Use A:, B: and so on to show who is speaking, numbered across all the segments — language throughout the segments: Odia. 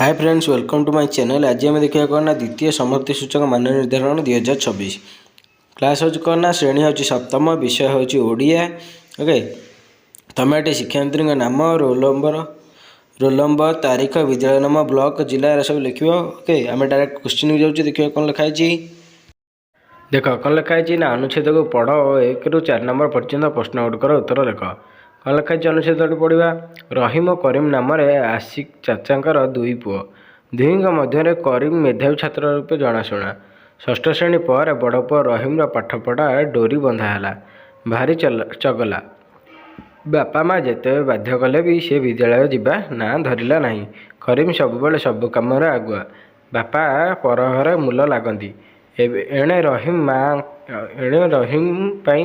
A: Hi friends, welcome to my channel. आज आम देखा कौन ना द्वितीय समवर्ती सूचक मान निर्धारण 2026 क्लास हो कौन ना श्रेणी हूँ सप्तम, विषय हूँ ओडिया। ओके, तुम ये शिक्षायंत्री नाम, रोल नंबर, तारीख, विद्यालय नाम, ब्लॉक, जिला सब लिख। ओके, आम डायरेक्ट क्वेश्चन जाऊँ। देखिए कौन लिखाई। देख कौन लिखाई ना, अनुच्छेद को पढ़ 1 ରୁ 4 नंबर पर्यंत प्रश्न गुड़िकर उत्तर लिख। कौन लिखाई अनुच्छेद पढ़ा। रहीम और करीम नाम आशिक चाचांकर दुई पुओ। दुहींक मध्य करीम मेधावी छात्र रूपे जनाशुना। षष्ठ श्रेणी पर बड़ पुओ रहीम पाठपढ़ा डोरी बंधाला। भारी चगला। बापा माँ जिते बाध्य कले भी सी विद्यालय जावा ना धरला ना। करीम सबुबले सब कम आगुआ। बापा पर मूल लगती। एणे रहीम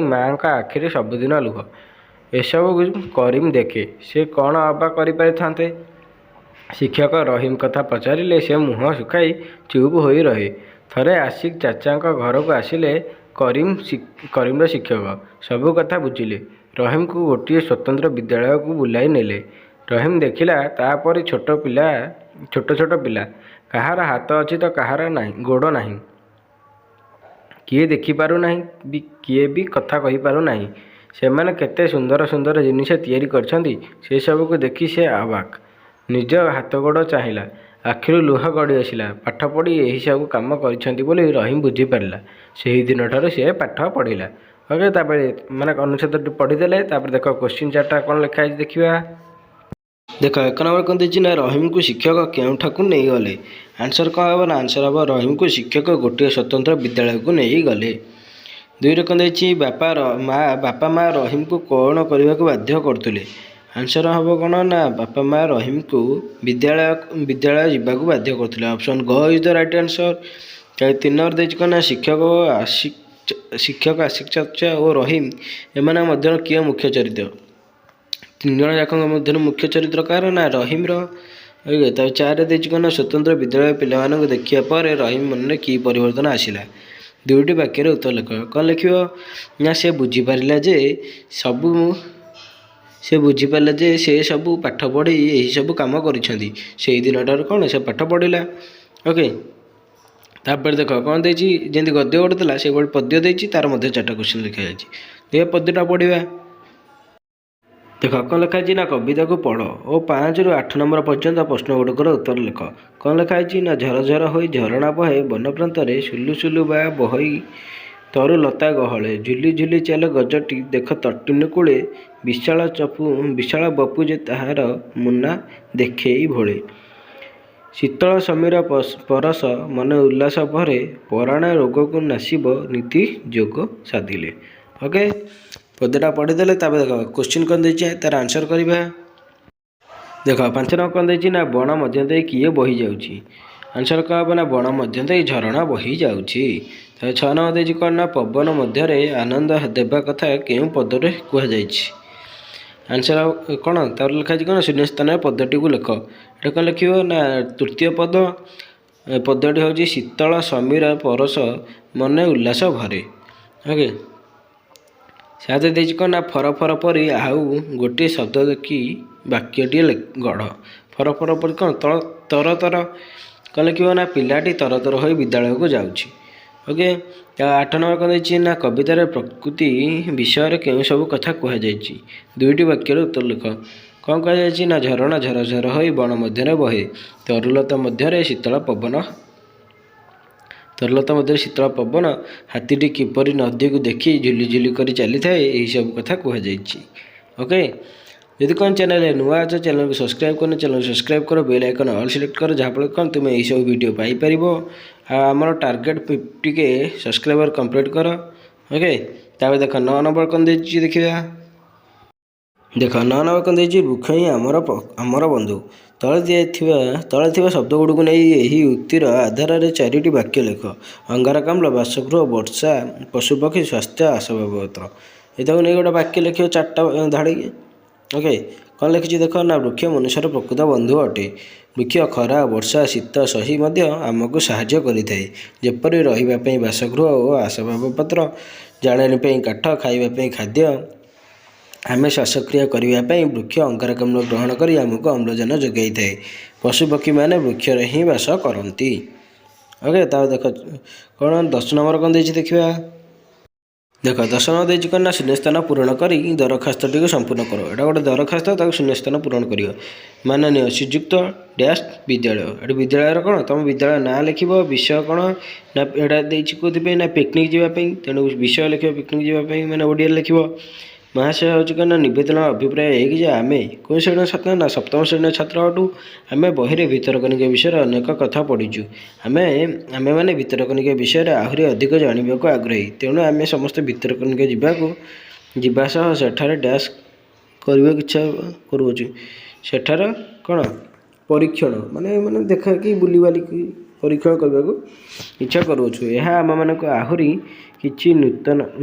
A: माँ का आखिरी सबुदिन लुह। एसबू करीम देखे, से कौन अबा करें। शिक्षक रहीम कथा पचारे से मुँह सुखाई चुप हो रहे। थरे आशिक चाचा घर को आसिले करीम शिक्षक सबू कथा बुझिले। रहीम को गोटे स्वतंत्र विद्यालय को बुलाई नेले। रहीम देखिला तापर छोट छोट पिला कहार हाथ अच्छी तो कहार गोड़ ना, किए देखिपारु नहीं, किए भी कथा कही पारु नहीं। से माने केते सुंदर सुंदर जिनिस तैयारी करछंती, से सब को देखी से अबाक। निज हाथ गोड़ चाहिला, आखिर लुह गड़ी आसला। पाठ पढ़ी यही सब कम करछंती बोली रहीम बुझी पारला। से दिन ठारू से पाठ पढ़िला। ओके, तापर माने अनुच्छेद पढ़ीदेले। तापर देख क्वेश्चन 4टा कौन लिखाई देखिबा। देख 1 नंबर कौन देछि ना, रहीम को शिक्षक केउठाकू नहीं गले। आंसर कौन हम ना, आंसर हम रहीम को शिक्षक गोटे स्वतंत्र विद्यालय को नहीं गले। 2 कौन देछि, बापा माँ रहीम को कौन करने को बाध्य करते। आंसर हम कौन ना, बापा माँ रहीम को विद्यालय जावाक बाध्य करते। ऑप्शन ग is the right answer. 3 number देछि कौन ना, शिक्षक आशिक चाचा और रहीम एमाने मध्य किए मुख्य चरित्र। 3 जन जाक मध्य मुख्य चरित्र कार ना, रहीम रो। 4 देछि कौन ना, स्वतंत्र विद्यालय पिला देखिया पर रहीम मन में कि परिवर्तन आसिला। 2टी वाक्य उत्तर लिख। कौन लिख ना, से बुझीपारा जे से सबू पाठ पढ़ी यही सब कम करिसेंती। से दिन ठार कौन से पाठ पढ़िला। ओके, तापर देख कौन देछि, जेंति गद्य गोटे था से गोटे पद्य देछि, तार मध्य 4टा क्वेश्चन लिखा जाइछि। देख पद्यटा पढ़िबा। देख कौन लिखाई ना, कविता को पढ़ और 5 ରୁ 8 नंबर पर्यंत प्रश्न गुड़िकर उत्तर लिख। कौन लिखाई ना, झर झर हो झरणा बहे वन प्रांतरे, सुलु सुलु बा बहई तरु लता गहले। झुली झुली चाल गजटी देख तटिन कूले, विशाल बपु जे ताहार मुना देखेई भोले। शीतल समीर परस मन उल्लास भरे, पराण रोग को नासिब नीति जोग साधिले। ओके, पद्यटा पढ़ीदेले। देख क्वेश्चन कौन देछि तार आंसर करवा। देख 5 नंबर कौन देछि ना, बण मध्य दे किए बही जाउछि। आंसर कौन हम ना, बण मध्य दे झरणा बही जाउछि। 6 नंबर देछि कौन ना, पवन मध्य आनंद देवा कथा केउं पदरे कुहा जाइछि। आंसर कौन तार लिखाई कौन, शून्य स्थान पदटी को लिख। ये कौन लिख ना, तृतीय पदटी हूँ शीतल समीर परस मन उल्लास भरे। ओके, 7 देछि कौन ना, फर फर परी आउ गोटे शब्द देखी वाक्यटी गढ़। फर फर परी कौन तर तर। कौन लिख ना, पिलाटी तर तर हो विद्यालय को जाउछि। ओके, 8 नंबर कौन देछि ना, कवितार प्रकृति विषय केउं सब कथा कह जाइछि। 2टी वाक्यर उत्तर लिख। कौन कह जाइछि ना, झरणा झर झर हो बण मध्य बहे, तरुलता मध्य शीतल पवन, हाथीटी किपरि नदी को देखी झुली झुली कर चली थाए, यही सब कथा कह जाइछि। ओके, यदि कौन चैनल नुआ अच्छे चैनल को सब्सक्राइब करना, चैनल सब्सक्राइब कर, बेल आइकन ऑल सिलेक्ट कर, जहाँफल कौन तुम यही सब वीडियो पाइपर। आमर टार्गेट 50K सब्सक्राइबर कंप्लीट कर। ओके, तापर देख 9 नंबर कौन देछि देखिया। देख 9 नंबर कौन देछि, वृक्ष ही आमर बंधु। तले थिबा शब्द गुड़िक नहीं यही उक्तिर आधार 4टी वाक्य लिख। अंगारकाम्ल, बासगृह, वर्षा, पशुपक्षी, स्वास्थ्य, आसबाबपत्र। ये नहीं गोटे वाक्य लिख 4टा धाड़ी। ओके, कौन लिखी देख ना, वृक्ष मनुष्यर प्रकृत बंधु अटे। वृक्ष खरा, वर्षा, शीत सही आमको साहाय्य करिथाए। जेपरि रहिबापई बासगृह और आसबाबपत्र, जाळाणी काठ, खाइबापई खाद्य, आमे श्वासक्रिया करने वृक्ष अंगारकाम्ल ग्रहण कर आमको अम्लजान जोगाई थाए। ପଶୁପକ୍ଷୀମାନେ ବୃକ୍ଷରେ ହିଁ ବାସ କରନ୍ତି। ଓକେ, ତା ଦେଖ କ'ଣ 10 ନମ୍ବର କ'ଣ ଦେଇଛି ଦେଖିବା। ଦେଖ 10 ନମ୍ବର ଦେଇଛି କ'ଣ ନା ଶୂନ୍ୟସ୍ଥାନ ପୂରଣ କରି ଦରଖାସ୍ତଟିକୁ ସମ୍ପୂର୍ଣ୍ଣ କର। ଏଇଟା ଗୋଟେ ଦରଖାସ୍ତ, ତାକୁ ଶୂନ୍ୟସ୍ଥାନ ପୂରଣ କରିବ। ମାନନୀୟ ଶ୍ରୀଯୁକ୍ତ ଡ୍ୟାସ୍ ବିଦ୍ୟାଳୟ। ଏଠି ବିଦ୍ୟାଳୟର କ'ଣ ତୁମ ବିଦ୍ୟାଳୟ ନାଁ ଲେଖିବ। ବିଷୟ କ'ଣ ନା ଏଇଟା ଦେଇଛି କେଉଁଥିପାଇଁ ନା ପିକନିକ୍ ଯିବା ପାଇଁ, ତେଣୁ ବିଷୟ ଲେଖିବ ପିକନିକ୍ ଯିବା ପାଇଁ, ମାନେ ଓଡ଼ିଆରେ ଲେଖିବ। ମହାଶୟ ହେଉଛି କ'ଣ ନା ନିବେଦନ ଅଭିପ୍ରାୟ ଏହିକି ଯେ ଆମେ କେଉଁ ଶ୍ରେଣୀର ଛାତ୍ର ନା ସପ୍ତମ ଶ୍ରେଣୀର ଛାତ୍ର ଅଟୁ। ଆମେ ବହିରେ ଭିତରକନିକା ବିଷୟରେ ଅନେକ କଥା ପଢ଼ିଛୁ। ଆମେମାନେ ଭିତରକନିକା ବିଷୟରେ ଆହୁରି ଅଧିକ ଜାଣିବାକୁ ଆଗ୍ରହୀ। ତେଣୁ ଆମେ ସମସ୍ତେ ଭିତରକନିକା ଯିବା ସହ ସେଠାରେ ଡ୍ୟାସ୍ କରିବାକୁ ଇଚ୍ଛା କରୁଅଛୁ। ସେଠାର କ'ଣ ପରୀକ୍ଷଣ ମାନେ ଦେଖାକି ବୁଲିବାଲିକି ପରୀକ୍ଷଣ କରିବାକୁ ଇଚ୍ଛା କରୁଅଛୁ। ଏହା ଆମମାନଙ୍କୁ ଆହୁରି କିଛି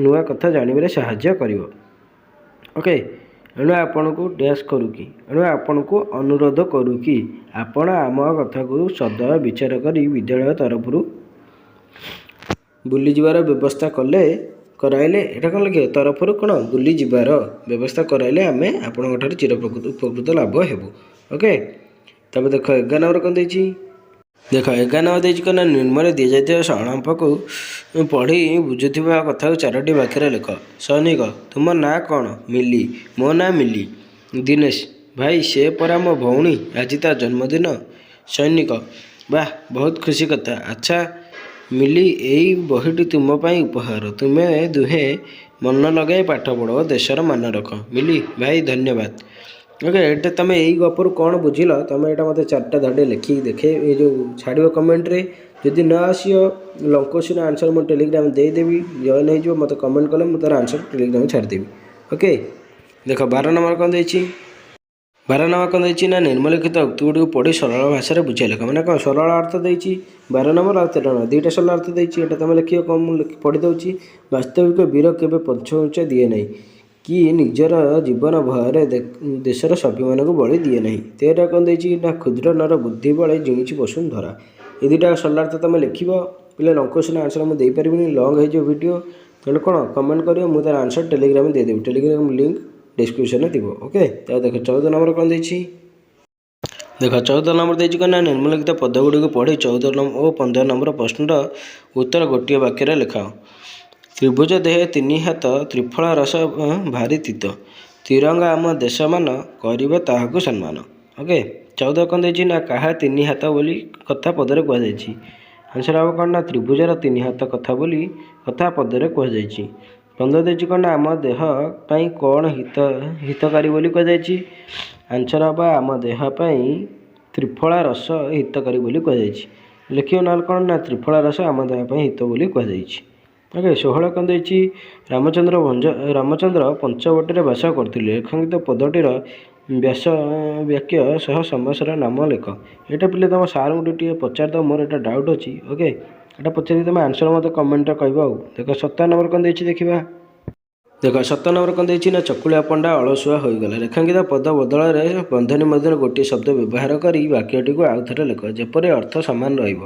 A: ନୂଆ କଥା ଜାଣିବାରେ ସାହାଯ୍ୟ କରିବ। ଓକେ, ଏଣୁ ଆପଣଙ୍କୁ ଅନୁରୋଧ କରୁ କି ଆପଣ ଆମ କଥାକୁ ସଦୟ ବିଚାର କରି ବିଦ୍ୟାଳୟ ତରଫରୁ ବୁଲିଯିବାର ବ୍ୟବସ୍ଥା କରାଇଲେ ଏଇଟା କ'ଣ ଲେଖିବ ତରଫରୁ କ'ଣ ବୁଲିଯିବାର ବ୍ୟବସ୍ଥା କରାଇଲେ ଆମେ ଆପଣଙ୍କ ଠାରୁ ଉପକୃତ ଲାଭ ହେବୁ। ଓକେ, ତାପରେ ଦେଖ 11 ନମ୍ବର କ'ଣ ଦେଇଛି। ଦେଖ 11 ନମ୍ବର ଦେଇଛି କ'ଣ ନା ନିମ୍ନରେ ଦିଆଯାଇଥିବା ସଂଳାପକୁ ପଢ଼ି ବୁଝୁଥିବା କଥାକୁ 4ଟି ବାକ୍ୟରେ ଲେଖ। ସୈନିକ, ତୁମ ନାଁ କ'ଣ? ମିଲି। ମୋ ନାଁ ମିଲି। ଦିନେଶ, ଭାଇ ସେ ପରା ମୋ ଭଉଣୀ, ଆଜି ତା ଜନ୍ମଦିନ। ସୈନିକ, ବାଃ ବହୁତ ଖୁସି କଥା। ଆଚ୍ଛା ମିଲି, ଏଇ ବହିଟି ତୁମ ପାଇଁ ଉପହାର। ତୁମେ ଦୁହେଁ ମନ ଲଗାଇ ପାଠ ପଢ଼ ଓ ଦେଶର ମାନ ରଖ। ମିଲି, ଭାଇ ଧନ୍ୟବାଦ। ଓକେ, ଏଇଟା ତୁମେ ଏଇ ଗପରୁ କ'ଣ ବୁଝିଲ ତୁମେ ଏଇଟା ମୋତେ 4ଟା ଧାଡ଼ି ଲେଖିକି ଏ ଯେଉଁ ଛାଡ଼ିବ କମେଣ୍ଟରେ। ଯଦି ନ ଆସିବ ଲଙ୍ଗ କୋଶ୍ଚିନ୍ ଆନ୍ସର୍ ମୁଁ ଟେଲିଗ୍ରାମ ଦେଇଦେବି, ଜଏନ୍ ହେଇଯିବ। ମୋତେ କମେଣ୍ଟ କଲେ ମୁଁ ତା'ର ଆନ୍ସର୍ ଟେଲିଗ୍ରାମରେ ଛାଡ଼ିଦେବି। ଓକେ, ଦେଖ 12 ନମ୍ବର କ'ଣ ଦେଇଛି। 12 ନମ୍ବର କ'ଣ ଦେଇଛି ନା ନିମ୍ନଲିଖିତ ଉକ୍ତିଗୁଡ଼ିକୁ ପଢ଼ି ସରଳ ଭାଷାରେ ବୁଝାଇ ଲେଖ। ମାନେ କ'ଣ ସରଳ ଅର୍ଥ ଦେଇଛି 12 ନମ୍ବର ଆଉ 13 ନମ୍ବର 2ଟା ସରଳ ଅର୍ଥ ଦେଇଛି। ଏଇଟା ତୁମେ ଲେଖିବ। କ'ଣ ମୁଁ ପଢ଼ି ଦେଉଛି। ବାସ୍ତବିକ ବୀର କେବେ ପଛଘୁଞ୍ଚା ଦିଏ ନାହିଁ କି ନିଜର ଜୀବନ ଭୟରେ ଦେଶର ସଭ୍ୟମାନଙ୍କୁ ବଳି ଦିଏ ନାହିଁ। 13 କ'ଣ ଦେଇଛି ନା କ୍ଷୁଦ୍ର ନର ବୁଦ୍ଧି ବଳେ ଜିଣିଛି ବସୁନ୍ଧରା। ଏ 2ଟା ସରଳ ଅର୍ଥ ତୁମେ ଲେଖିବ। ପିଲା ଲଙ୍ଗ କୋଶ୍ଚିନ୍ ଆନ୍ସର୍ ମୁଁ ଦେଇପାରିବିନି, ଲଙ୍ଗ ହେଇଯିବ ଭିଡ଼ିଓ। ତେଣୁ କ'ଣ କମେଣ୍ଟ କରିବ, ମୁଁ ତା'ର ଆନ୍ସର୍ ଟେଲିଗ୍ରାମରେ ଦେଇଦେବି। ଟେଲିଗ୍ରାମ ଲିଙ୍କ୍ ଡିସ୍କ୍ରିପ୍ସନରେ ଥିବ। ଓକେ, ତାପରେ ଦେଖ 14 ନମ୍ବର କ'ଣ ଦେଇଛି। ଦେଖ 14 ନମ୍ବର ଦେଇଛି କ'ଣ ନା ନିମ୍ନଲିଖିତ ପଦଗୁଡ଼ିକୁ ପଢ଼ି 14 ଓ 15 ନମ୍ବର ପ୍ରଶ୍ନର ଉତ୍ତର ଗୋଟିଏ ବାକ୍ୟରେ ଲେଖାଅ। ତ୍ରିଭୁଜ ଦେହେ 3 ହାତ, ତ୍ରିଫଳ ରସ ଭାରି ତିତ। ତିରଙ୍ଗା ଆମ ଦେଶମାନ, କରିବ ତାହାକୁ ସମ୍ମାନ। ଓକେ, 14 କ'ଣ ଦେଇଛି ନା କାହା 3 ହାତ ବୋଲି କଥା ପଦରେ କୁହାଯାଇଛି। ଆନ୍ସର୍ ହେବ କ'ଣ ନା ତ୍ରିଭୁଜର 3 ହାତ କଥା ପଦରେ କୁହାଯାଇଛି। 15 ଦେଇଛି କ'ଣ ନା ଆମ ଦେହ ପାଇଁ କ'ଣ ହିତକାରୀ ବୋଲି କୁହାଯାଇଛି। ଆନ୍ସର୍ ହେବ ଆମ ଦେହ ପାଇଁ ତ୍ରିଫଳ ରସ ହିତକାରୀ ବୋଲି କୁହାଯାଇଛି। ଲେଖିବ ନହେଲେ କ'ଣ ନା ତ୍ରିଫଳ ରସ ଆମ ଦେହ ପାଇଁ ହିତ ବୋଲି କୁହାଯାଇଛି। ଓକେ, 16 କ'ଣ ଦେଇଛି। ରାମଚନ୍ଦ୍ର ପଞ୍ଚବଟୀରେ ବାସ କରୁଥିଲେ। ରେଖାଙ୍କିତ ପଦଟିର ବାକ୍ୟ ସହ ସମାସର ନାମ ଲେଖ। ଏଇଟା ପିଲେ ତୁମ ସାର୍ଙ୍କୁ ଟିକେ ପଚାରିଦେବ, ମୋର ଏଇଟା ଡାଉଟ୍ ଅଛି। ଓକେ, ଏଇଟା ପଚାରି ତୁମେ ଆନ୍ସର୍ ମୋତେ କମେଣ୍ଟରେ କହିବ। ଆଉ ଦେଖ 17 ନମ୍ବର କ'ଣ ଦେଇଛି ଦେଖିବା। ଦେଖ 17 ନମ୍ବର କ'ଣ ଦେଇଛି ନା ଚକୁଳିଆ ପଣ୍ଡା ଅଳସୁଆ ହୋଇଗଲା। ରେଖାଙ୍କିତ ପଦ ବଦଳରେ ବନ୍ଧନୀ ମଧ୍ୟରେ ଗୋଟିଏ ଶବ୍ଦ ବ୍ୟବହାର କରି ବାକ୍ୟଟିକୁ ଆଉ ଥରେ ଲେଖ, ଯେପରି ଅର୍ଥ ସମାନ ରହିବ।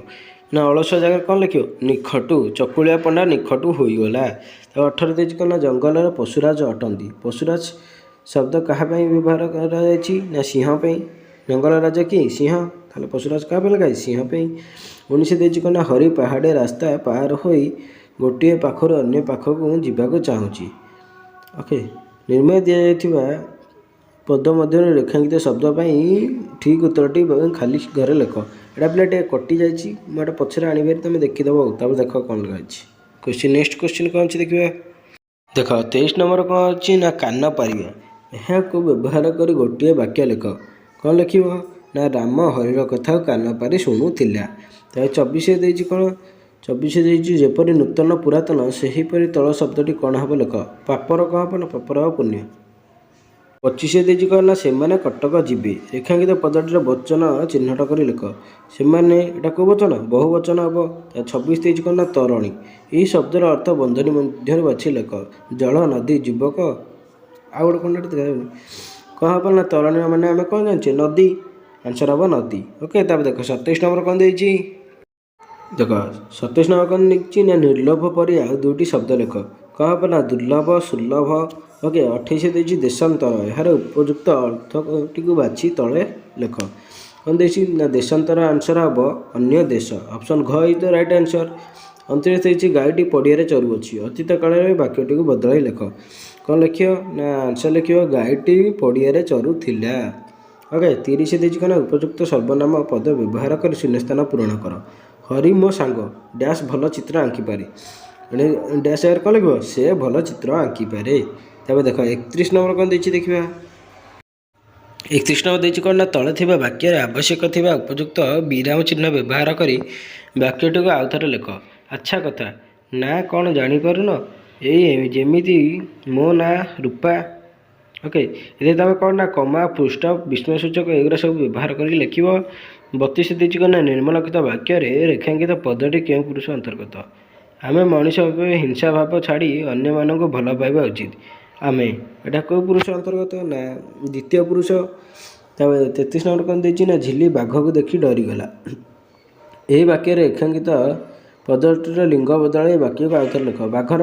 A: ନା ଅଳସୁଆ ଜାଗାରେ କ'ଣ ଲେଖିବ? ନିଖଟୁ। ଚକୁଳିଆ ପଣ୍ଡା ନିଖଟୁ ହୋଇଗଲା। ତାପରେ 18 ଦେଇଛି କ'ଣ ନା ଜଙ୍ଗଲରେ ପଶୁରାଜ ଅଟନ୍ତି। ପଶୁରାଜ ଶବ୍ଦ କାହା ପାଇଁ ବ୍ୟବହାର କରାଯାଇଛି ନା ସିଂହ ପାଇଁ। ଜଙ୍ଗଲ ରାଜା କିଏ? ସିଂହ। ତାହେଲେ ପଶୁରାଜ କାହା ପାଇଁ ଲେଖାଯାଇଛି? ସିଂହ ପାଇଁ। 19 ଦେଇଛି କ'ଣ ନା ହରି ପାହାଡ଼ିଆ ରାସ୍ତା ପାର ହୋଇ ଗୋଟିଏ ପାଖରୁ ଅନ୍ୟ ପାଖକୁ ଯିବାକୁ ଚାହୁଁଛି। ଓକେ, ନିର୍ଣ୍ଣୟ ଦିଆଯାଇଥିବା ପଦ ମଧ୍ୟରୁ ରେଖାଙ୍କିତ ଶବ୍ଦ ପାଇଁ ଠିକ୍ ଉତ୍ତରଟି ଖାଲି ଘରେ ଲେଖ। ଏଇଟା ପିଲା ଟିକେ କଟିଯାଇଛି, ମୁଁ ଏଇଟା ପଛରେ ଆଣିବାରି ତୁମେ ଦେଖିଦେବ। ଆଉ ତାପରେ ଦେଖ କ'ଣ ଲେଖାଯାଇଛି। ନେକ୍ସଟ କ୍ୱେଶ୍ଚିନ୍ କ'ଣ ଅଛି ଦେଖିବା। ଦେଖ 23 ନମ୍ବର କ'ଣ ଅଛି ନା କାନ ପାରିବା। ଏହାକୁ ବ୍ୟବହାର କରି ଗୋଟିଏ ବାକ୍ୟ ଲେଖ। କ'ଣ ଲେଖିବ ନା ରାମ ହରିର କଥାକୁ କାନ ପାରି ଶୁଣୁଥିଲା। ତାପରେ 24 ଦେଇଛି କ'ଣ। 24 ଦେଇଛି ଯେପରି ନୂତନ ପୁରାତନ, ସେହିପରି ତଳ ଶବ୍ଦଟି କ'ଣ ହେବ ଲେଖ। ପାପର କ'ଣ ହେବ ନା ପାପର ହେବ ପୁଣ୍ୟ। 25 ଦେଇଛି କ'ଣ ନା ସେମାନେ କଟକ ଯିବେ। ରେଖାଙ୍କିତ ପଦଟିର ବଚନ ଚିହ୍ନଟ କରି ଲେଖ। ସେମାନେ ଏଇଟା କେଉଁ ବଚନ? ବହୁ ବଚନ ହେବ। 26 ଦେଇଛି କ'ଣ ନା ତରଣୀ। ଏହି ଶବ୍ଦର ଅର୍ଥ ବନ୍ଧନୀ ମଧ୍ୟରେ ବାଛି ଲେଖ। ଜଳ, ନଦୀ, ଯୁବକ। ଆଉ ଗୋଟେ କ'ଣ ହେବ ନା ତରଣୀ ମାନେ ଆମେ କ'ଣ ଜାଣିଛେ? ନଦୀ। ଆନ୍ସର୍ ହେବ ନଦୀ। ଓକେ, ତାପରେ ଦେଖ 27 ନମ୍ବର କ'ଣ ଦେଇଛି। ଦେଖ 27 ନମ୍ବର କ'ଣ ଦେଇଛି ନା ନିର୍ଲୋଭ ପରି ଆଉ 2ଟି ଶବ୍ଦ ଲେଖ। କ'ଣ ହେବ ନା ଦୁର୍ଲଭ, ସୁଲଭ। ଓକେ, 28 ଦେଇଛି ଦେଶାନ୍ତର। ଏହାର ଉପଯୁକ୍ତ ଅର୍ଥଟିକୁ ବାଛି ତଳେ ଲେଖ। କ'ଣ ଦେଇଛି ନା ଦେଶାନ୍ତର ଆନ୍ସର୍ ହେବ ଅନ୍ୟ ଦେଶ। ଅପସନ୍ ଘ ଇଜ୍ ଦ ରାଇଟ୍ ଆନ୍ସର୍। 29 ଦେଇଛି ଗାଈଟି ପଡ଼ିଆରେ ଚରୁଅଛି। ଅତୀତ କାଳରେ ବାକ୍ୟଟିକୁ ବଦଳାଇ ଲେଖ। କ'ଣ ଲେଖିବ ନା ଆନ୍ସର୍ ଲେଖିବ ଗାଈଟି ପଡ଼ିଆରେ ଚରୁଥିଲା। ଓକେ। 30 ଦେଇଛି କ'ଣ ଉପଯୁକ୍ତ ସର୍ବନାମ ପଦ ବ୍ୟବହାର କରି ଶୂନ୍ୟସ୍ଥାନ ପୂରଣ କର। ହରି ମୋ ସାଙ୍ଗ ଡ୍ୟାସ୍ ଭଲ ଚିତ୍ର ଆଙ୍କିପାରେ। ଡ୍ୟାସ୍ ଜାଗାରେ କ'ଣ ଲେଖିବ ସେ ଭଲ ଚିତ୍ର ଆଙ୍କିପାରେ। ତାପରେ ଦେଖ 31 ନମ୍ବର କ'ଣ ଦେଇଛି ଦେଖିବା। 31 ନମ୍ବର ଦେଇଛି କ'ଣ ନା ତଳେ ଥିବା ବାକ୍ୟରେ ଆବଶ୍ୟକ ଥିବା ଉପଯୁକ୍ତ ବିରାମ ଚିହ୍ନ ବ୍ୟବହାର କରି ବାକ୍ୟଟିକୁ ଆଉଥରେ ଲେଖ। ଆଚ୍ଛା କଥା ନା କ'ଣ ଜାଣିପାରୁନ ଏଇ ଯେମିତି ମୋ ନାଁ ରୂପା। ଓକେ। ଏଥିରେ ତୁମେ କ'ଣ ନା କମା ଫୁଲଷ୍ଟପ୍ ବିସ୍ମୟସୂଚକ ଏଗୁଡ଼ା ସବୁ ବ୍ୟବହାର କରିକି ଲେଖିବ। 32 ଦେଇଛି କ'ଣ ନା ନିମ୍ନଲିଖିତ ବାକ୍ୟରେ ରେଖାଙ୍କିତ ପଦଟି କେଉଁ ପୁରୁଷ ଅନ୍ତର୍ଗତ। ଆମେ ମଣିଷ ଭାବେ ହିଂସା ଭାବ ଛାଡ଼ି ଅନ୍ୟମାନଙ୍କୁ ଭଲ ପାଇବା ଉଚିତ। ଆମେ ଏଇଟା କେଉଁ ପୁରୁଷ ଅନ୍ତର୍ଗତ ନା ଦ୍ୱିତୀୟ ପୁରୁଷ। ତାପରେ 33 ନମ୍ବର କ'ଣ ଦେଇଛି ନା ଝିଲି ବାଘକୁ ଦେଖି ଡରିଗଲା। ଏହି ବାକ୍ୟରେ ରେଖାଙ୍କିତ ପଦଟିର ଲିଙ୍ଗ ବଦଳାଇ ବାକ୍ୟକୁ ଆଉଥରେ ଲେଖ। ବାଘର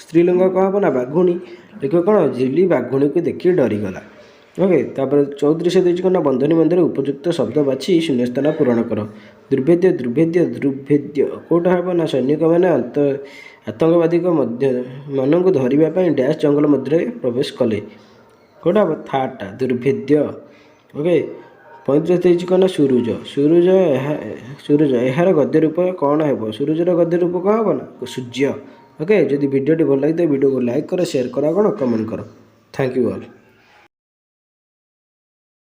A: ସ୍ତ୍ରୀଲିଙ୍ଗ କ'ଣ ହେବ ନା ବାଘୁଣୀ। ଲେଖିବ କ'ଣ ଝିଲି ବାଘୁଣୀକୁ ଦେଖି ଡରିଗଲା। ଓକେ। ତାପରେ 34 ଦେଇଛି କ'ଣ ନା ବନ୍ଧନୀ ମଧ୍ୟରେ ଉପଯୁକ୍ତ ଶବ୍ଦ ବାଛି ଶୂନ୍ୟସ୍ଥାନ ପୂରଣ କର। ଦୁର୍ଭେଦ୍ୟ ଦୁର୍ଭେଦ୍ୟ ଦୁର୍ଭେଦ୍ୟ କେଉଁଟା ହେବ ନା ସୈନିକମାନେ ଆତଙ୍କବାଦୀଙ୍କ ମାନଙ୍କୁ ଧରିବା ପାଇଁ ଡ୍ୟାସ୍ ଜଙ୍ଗଲ ମଧ୍ୟରେ ପ୍ରବେଶ କଲେ। କେଉଁଟା ହେବ ଥାର୍ଡ଼ଟା ଦୁର୍ଭେଦ୍ୟ। ଓକେ। 35 ଦେଇଛି କ'ଣ ନା ସୁରୁଜ। ସୁରୁଜ ଏହାର ଗଦ୍ୟ ରୂପ କ'ଣ ହେବ। ସୁରୁଜର ଗଦ୍ୟ ରୂପ କ'ଣ ହେବ ନା ସୂର୍ଯ୍ୟ। ଓକେ। ଯଦି ଭିଡ଼ିଓଟି ଭଲ ଲାଗିଥାଏ ଭିଡ଼ିଓକୁ ଲାଇକ୍ କର, ସେୟାର କର, କ'ଣ କମେଣ୍ଟ କର। Thank you all.